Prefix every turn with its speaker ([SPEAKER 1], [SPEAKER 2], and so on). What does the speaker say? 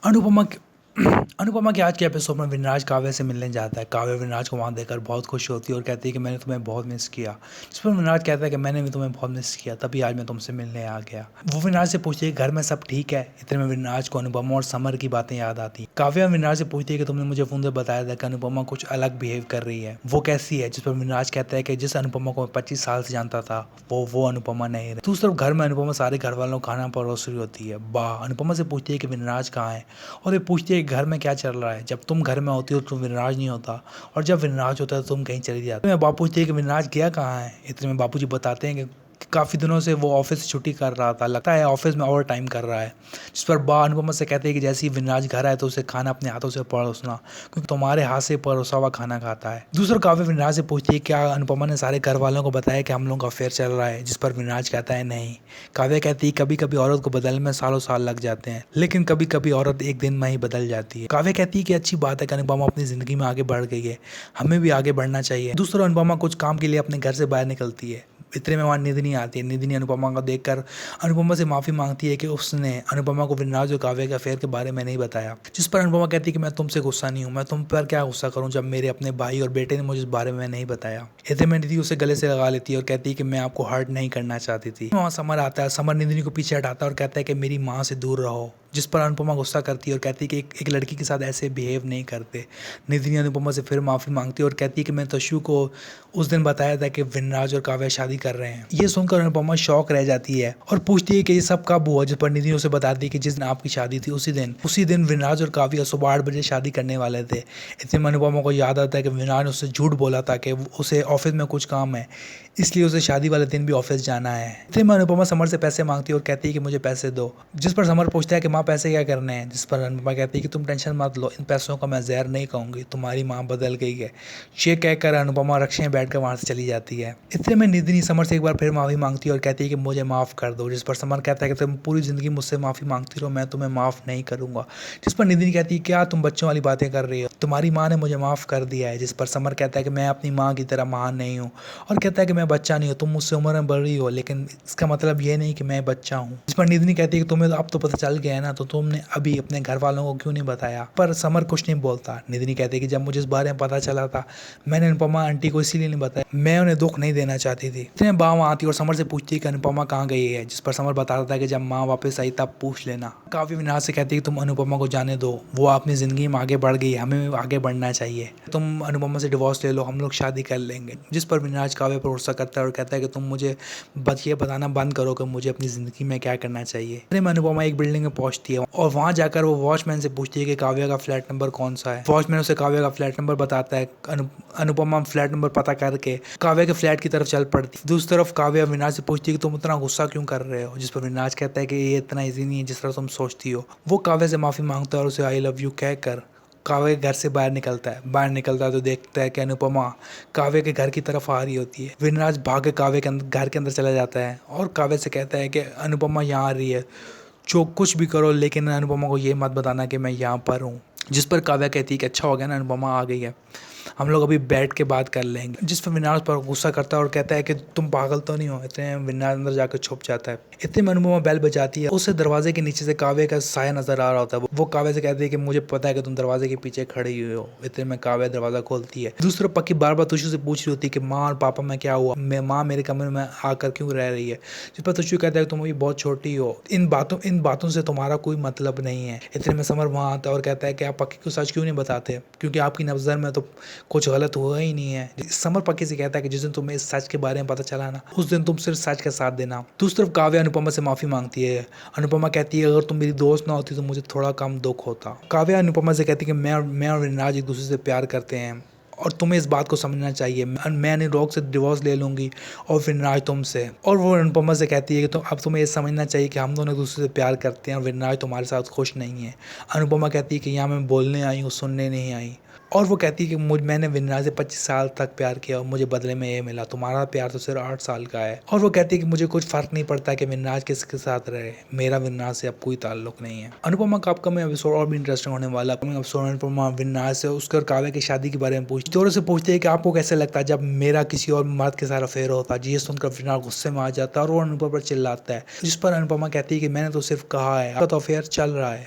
[SPEAKER 1] अनुपमा के अनुपमा के आज के एपिसोड में विनराज काव्य से मिलने जाता है। काव्य विनराज को वहाँ देखकर बहुत खुश होती है और कहती है कि मैंने तुम्हें बहुत मिस किया। जिस पर विनराज कहता है कि मैंने भी तुम्हें बहुत मिस किया, तभी आज मैं तुमसे मिलने आ गया। वो विनराज से पूछती है घर में सब ठीक है। इतने में विनराज को अनुपमा और समर की बातें याद आती है। काव्य विनराज से पूछती है कि तुमने मुझे फोन से बताया था कि अनुपमा कुछ अलग बिहेव कर रही है, वो कैसी है। जिस पर विनराज कहता है कि जिस अनुपमा को मैं 25 साल से जानता था वो अनुपमा नहीं रही। दूसरी तरफ घर में अनुपमा सारे घर वालों को खाना परोस रही होती है। वाह। अनुपमा से पूछती है कि विनराज कहाँ है और ये पूछती है कि घर में क्या चल रहा है। जब तुम घर में होती हो तो विनराज नहीं होता और जब विनराज होता है तो तुम कहीं चली जाती। मैं बापू पूछती है कि विनराज गया कहाँ है। इतने में बापूजी बताते हैं कि काफ़ी दिनों से वो ऑफिस से छुट्टी कर रहा था, लगता है ऑफिस में ओवर टाइम कर रहा है। जिस पर बा अनुपमा से कहते हैं कि जैसे ही विनराज घर आए तो उसे खाना अपने हाथों से परोसना, क्योंकि तुम्हारे हाथ से परोसा हुआ खाना खाता है। दूसरा काव्य विनराज से पूछती है क्या अनुपमा ने सारे घर वालों को बताया कि हम लोगों का अफेयर चल रहा है। जिस पर विनराज कहता है नहीं। काव्य कहती है कभी कभी औरत को बदलने में सालों साल लग जाते हैं, लेकिन कभी कभी औरत एक दिन में ही बदल जाती है। काव्य कहती है कि अच्छी बात है कि अनुपमा अपनी जिंदगी में आगे बढ़ गई है, हमें भी आगे बढ़ना चाहिए। दूसरा अनुपमा कुछ काम के लिए अपने घर से बाहर निकलती है। इतने में वहाँ निधिनी आती है। निधिनी अनुपमा को देखकर अनुपमा से माफ़ी मांगती है कि उसने अनुपमा को विनराज और काव्य के अफेयर के बारे में नहीं बताया। जिस पर अनुपमा कहती है कि मैं तुमसे गुस्सा नहीं हूँ, मैं तुम पर क्या गुस्सा करूँ जब मेरे अपने भाई और बेटे ने मुझे इस बारे में नहीं बताया। इतने में निधि उसे गले से लगा लेती है और कहती है कि मैं आपको हर्ट नहीं करना चाहती थी। वहाँ समर आता है। समर निधिनी को पीछे हटाता है और कहता है कि मेरी माँ से दूर रहो। जिस पर अनुपमा गुस्सा करती है और कहती है कि एक लड़की के साथ ऐसे बिहेव नहीं करते। निधिनी अनुपमा से फिर माफ़ी मांगती है और कहती है कि मैं तशु को उस दिन बताया था कि विनराज और काव्य शादी कर रहे हैं। ये सुनकर अनुपमा शॉक रह जाती है और पूछती है कि ये सब कब हुआ। जिस पर निधि उसे बताती है कि जिस दिन आपकी शादी थी उसी दिन विनराज और काव्य सुबह 8 बजे शादी करने वाले थे। इतने में अनुपमा को याद आता है कि विनराज ने उससे झूठ बोला था कि उसे ऑफिस में कुछ काम है, इसलिए उसे शादी वाले दिन भी ऑफिस जाना है। इतने में अनुपमा समर से पैसे मांगती है और कहती है कि मुझे पैसे दो। जिस पर समर पूछता है कि माँ पैसे क्या करने हैं। जिस पर अनुपमा कहती है कि तुम टेंशन मत लो, इन पैसों का मैं जहर नहीं कहूँगी, तुम्हारी माँ बदल गई है। ये कहकर अनुपमा रक्शे में बैठकर वहाँ से चली जाती है। इतने में निधिनी समर से एक बार फिर माफ़ी मांगती है और कहती है कि मुझे माफ़ कर दो। जिस पर समर कहता है कि तुम पूरी ज़िंदगी मुझसे माफ़ी मांगती रहो, मैं तुम्हें माफ़ नहीं करूँगा। जिस पर निधिनी कहती है क्या तुम बच्चों वाली बातें कर रही हो, तुम्हारी माँ ने मुझे माफ़ कर दिया है। जिस पर समर कहता है कि मैं अपनी माँ की तरह महान नहीं हूँ और कहता है कि मैं बच्चा नहीं हूँ, तुम मुझसे उम्र में बड़ी हो, लेकिन इसका मतलब ये नहीं कि मैं बच्चा हूँ। जिस पर निधिनी कहती है कि तुम्हें अब तो पता चल गया है ना, तो तुमने अभी अपने घर वालों को क्यों नहीं बताया। पर समर कुछ नहीं बोलता। निधिनी कहती है कि जब मुझे इस बारे में पता चला था मैंने अनुपमा आंटी को इसीलिए नहीं बताया, मैं उन्हें दुख नहीं देना चाहती थी। इतने बाव आती और समर से पूछती है कि अनुपमा कहाँ गई है। जिस पर समर बताता था कि जब माँ वापस आई तब पूछ लेना। काव्य विनाश से कहती है कि तुम अनुपमा को जाने दो, वो अपनी जिंदगी में आगे बढ़ गई, हमें भी आगे बढ़ना चाहिए। तुम अनुपमा से डिवोर्स ले लो, हम लोग शादी कर लेंगे। जिस पर विनाश काव्य पर गुस्सा करता है और कहता है कि तुम मुझे ये बताना बंद करो कि मुझे अपनी जिंदगी में क्या करना चाहिए। इतने में अनुपमा एक बिल्डिंग में पहुंचती है और वहां जाकर वो वॉचमैन से पूछती है कि काव्य का फ्लैट नंबर कौन सा है। वॉचमैन उसे काव्य का फ्लैट नंबर बताता है। अनुपमा फ्लैट नंबर पता करके काव्य के फ्लैट की तरफ चल पड़ती। दूसरी तरफ काव्य विनाश से पूछती है कि तुम इतना गुस्सा क्यों कर रहे हो। जिस पर विनाश कहता है कि ये इतना ईजी नहीं है जिस तरह तुम सोचती हो। वो काव्य से माफी मांगता है और उसे आई लव यू कहकर काव्य के घर से बाहर निकलता है। तो देखता है कि अनुपमा काव्य के घर की तरफ आ रही होती है। विनराज भाग के काव्य के घर के अंदर चला जाता है और काव्य से कहता है कि अनुपमा यहाँ आ रही है, जो कुछ भी करो लेकिन अनुपमा को ये मत बताना कि मैं यहाँ पर हूँ। जिस पर काव्या कहती है कि अच्छा हो गया ना, अनुपमा आ गई है, हम लोग अभी बैठ के बात कर लेंगे। जिस पर विनाश पर गुस्सा करता है और कहता है कि तुम पागल तो नहीं हो। इतने विनाश अंदर जाकर छुप जाता है। इतने में अनुपमा बेल बजाती है, उसे दरवाजे के नीचे से काव्य का साया नजर आ रहा होता है। वो काव्य से कहती है कि मुझे पता है कि तुम दरवाजे के पीछे खड़ी हुई हो। इतने में काव्य दरवाजा खोलती है। दूसरी पक्की बार बार तुषु से पूछ रही होती है कि माँ और पापा में क्या हुआ, माँ मेरे कमरे में आकर क्यों रह रही है। जिस पर तुषु कहता है कि तुम अभी बहुत छोटी हो, इन बातों से तुम्हारा कोई मतलब नहीं है। इतने में समर वहाँ आता है और कहता है कि आप पक्की को सच क्यों नहीं बताते, क्योंकि आपकी नजर में तो कुछ गलत हुआ ही नहीं है। समर पक्की से कहता है कि जिस दिन तुम्हें इस सच के बारे में पता चला ना, उस दिन तुम सिर्फ सच का साथ देना। दूसरी तरफ काव्य अनुपमा से माफी मांगती है। अनुपमा कहती है अगर तुम मेरी दोस्त ना होती तो मुझे थोड़ा कम दुख होता। काव्य अनुपमा से कहती है कि मैं और विनराज एक दूसरे से प्यार करते हैं और तुम्हें इस बात को समझना चाहिए। मैं रोक से डिवोर्स ले लूंगी और विनराज तुमसे। और वो अनुपमा से कहती है कि अब तुम्हें ये समझना चाहिए कि हम दोनों एक दूसरे से प्यार करते हैं और विनराज तुम्हारे साथ खुश नहीं है। अनुपमा कहती है कि यहाँ मैं बोलने आई हूँ, सुनने नहीं आई। और वो कहती है कि मैंने विनराज से 25 साल तक प्यार किया और मुझे बदले में ये मिला, तुम्हारा प्यार तो सिर्फ 8 साल का है। और वो कहती है कि मुझे कुछ फर्क नहीं पड़ता कि विनराज किसके साथ रहे, मेरा विनराज से अब कोई ताल्लुक नहीं है। अनुपमा का अपकमिंग एपिसोड और भी इंटरेस्टिंग होने वाला। अपकमिंग एपिसोड अनुपमा विनराज से उसके और काव्य की शादी के बारे में पूछती, जोरों से पूछती है कि आपको कैसे लगता है जब मेरा किसी और मर्द के साथ अफेयर होता। ये सुनकर विनराज गुस्से में आ जाता है और वो अनुपमा पर चिल्लाता है। जिस पर अनुपमा कहती है कि मैंने तो सिर्फ कहा है, आपका तो अफेयर चल रहा है।